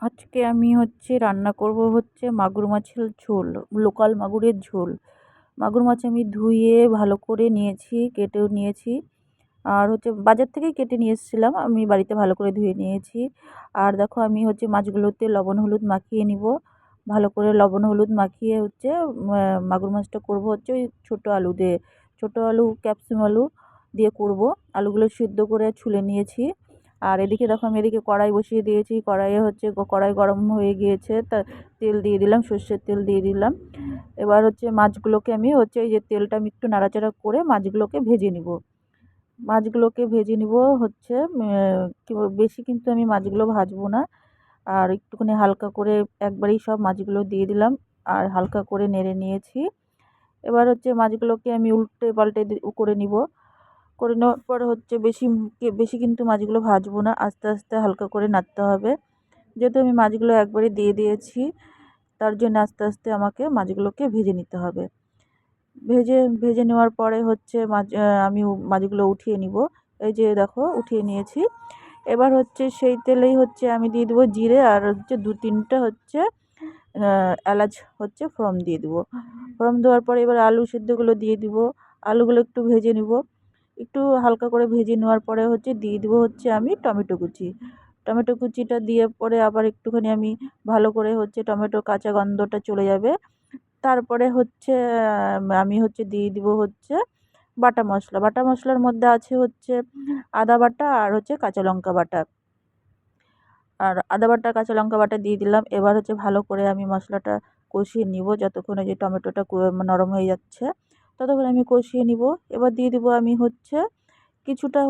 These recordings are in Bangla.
আজকে আমি রান্না করব মাগুর মাছের ঝোল, লোকাল মাগুরের ঝোল। মাগুর মাছ আমি ধুয়ে ভালো করে নিয়েছি, কেটেও নিয়েছি। আর বাজার থেকেই কেটে নিয়ে এসেছিলাম, আমি বাড়িতে ভালো করে ধুয়ে নিয়েছি। আর দেখো আমি মাছগুলোতে লবণ হলুদ মাখিয়ে নিব। ভালো করে লবণ হলুদ মাখিয়ে মাগুর মাছটা করব ওই ছোটো আলু দিয়ে, ছোটো আলু ক্যাপসিকাম আলু দিয়ে করব। আলুগুলো সিদ্ধ করে ছুলে নিয়েছি। আর এদিকে দেখো আমি এদিকে কড়াই বসিয়ে দিয়েছি। কড়াইয়ে কড়াই গরম হয়ে গিয়েছে, তা তেল দিয়ে দিলাম, সর্ষের তেল দিয়ে দিলাম। এবার মাছগুলোকে আমি এই যে তেলটা আমি একটু নাড়াচাড়া করে মাছগুলোকে ভেজে নিব। মাছগুলোকে ভেজে নিব বেশি কিন্তু আমি মাছগুলো ভাজবো না। আর একটুখানি হালকা করে একবারেই সব মাছগুলো দিয়ে দিলাম আর হালকা করে নেড়ে নিয়েছি। এবার মাছগুলোকে আমি উল্টে পাল্টে করে নিব। করে নেওয়ার পর বেশি বেশি কিন্তু মাছগুলো ভাজবো না, আস্তে আস্তে হালকা করে নাড়তে হবে। যেহেতু আমি মাছগুলো একবারে দিয়ে দিয়েছি, তার জন্য আস্তে আস্তে আমাকে মাছগুলোকে ভেজে নিতে হবে। ভেজে ভেজে নেওয়ার পরে আমি মাছগুলো উঠিয়ে নিব। এই যে দেখো উঠিয়ে নিয়েছি। এবার সেই তেলেই আমি দিয়ে দেবো জিরে, আর দু তিনটা এলাচ ফোড়ন দিয়ে দেবো। ফোড়ন দেওয়ার পরে এবার আলু সেদ্ধগুলো দিয়ে দিব। আলুগুলো একটু ভেজে নিব। একটু হালকা করে ভেজে নেওয়ার পরে দিয়ে দিব আমি টমেটো কুচি। টমেটো কুচিটা দিয়ে পরে আবার একটুখানি আমি ভালো করে টমেটো কাঁচা গন্ধটা চলে যাবে। তারপরে আমি দিয়ে দিব বাটা মশলা। বাটা মশলার মধ্যে আছে আদা বাটা আর কাঁচা লঙ্কা বাটা। আর আদা বাটা কাঁচা লঙ্কা বাটা দিয়ে দিলাম। এবার ভালো করে আমি মশলাটা কষিয়ে নিব, যতক্ষণে যে টমেটোটা নরম হয়ে যাচ্ছে ততক্ষণ আমি কষিয়ে নিব। এবার দিয়ে দিব আমি কিছুটা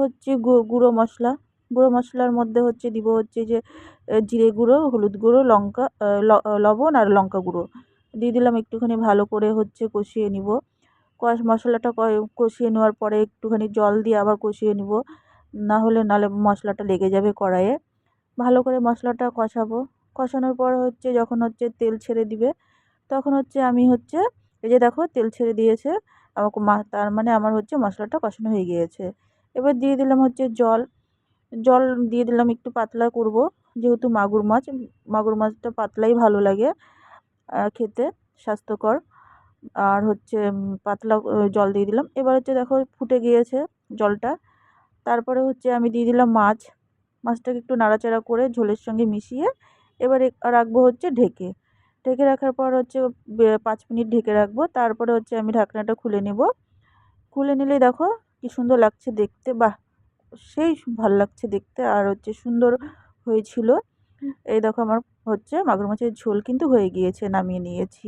গুঁড়ো মশলা। গুঁড়ো মশলার মধ্যে দিব যে জিরে গুঁড়ো, হলুদ গুঁড়ো, লঙ্কা লবণ আর লঙ্কা গুঁড়ো দিয়ে দিলাম। একটুখানি ভালো করে কষিয়ে নিব। মশলাটা কষিয়ে নেওয়ার পরে একটুখানি জল দিয়ে আবার কষিয়ে নিব, নাহলে মশলাটা লেগে যাবে কড়াইয়ে। ভালো করে মশলাটা কষাবো। কষানোর পর যখন তেল ছেড়ে দিবে, তখন আমি এই যে দেখো তেল ছেড়ে দিয়েছে আমাকে, তার মানে আমার মশলাটা কষানো হয়ে গিয়েছে। এবার দিয়ে দিলাম জল। জল দিয়ে দিলাম, একটু পাতলা করব, যেহেতু মাগুর মাছ, মাগুর মাছটা পাতলাই ভালো লাগে খেতে, স্বাস্থ্যকর। আর পাতলা জল দিয়ে দিলাম। এবার দেখো ফুটে গিয়েছে জলটা। তারপরে আমি দিয়ে দিলাম মাছটাকে একটু নাড়াচাড়া করে ঝোলের সঙ্গে মিশিয়ে এবারে রাখবো ঢেকে। ঢেকে রাখার পর 5 মিনিট ঢেকে রাখবো। তারপরে আমি ঢাকনাটা খুলে নেব। খুলে নিলেই দেখো কি সুন্দর লাগছে দেখতে, বাহ, সেই ভালো লাগছে দেখতে। আর সুন্দর হয়েছিল। এই দেখো আমার মাগুর মাছের ঝোল কিন্তু হয়ে গিয়েছে, নামিয়ে নিয়েছি।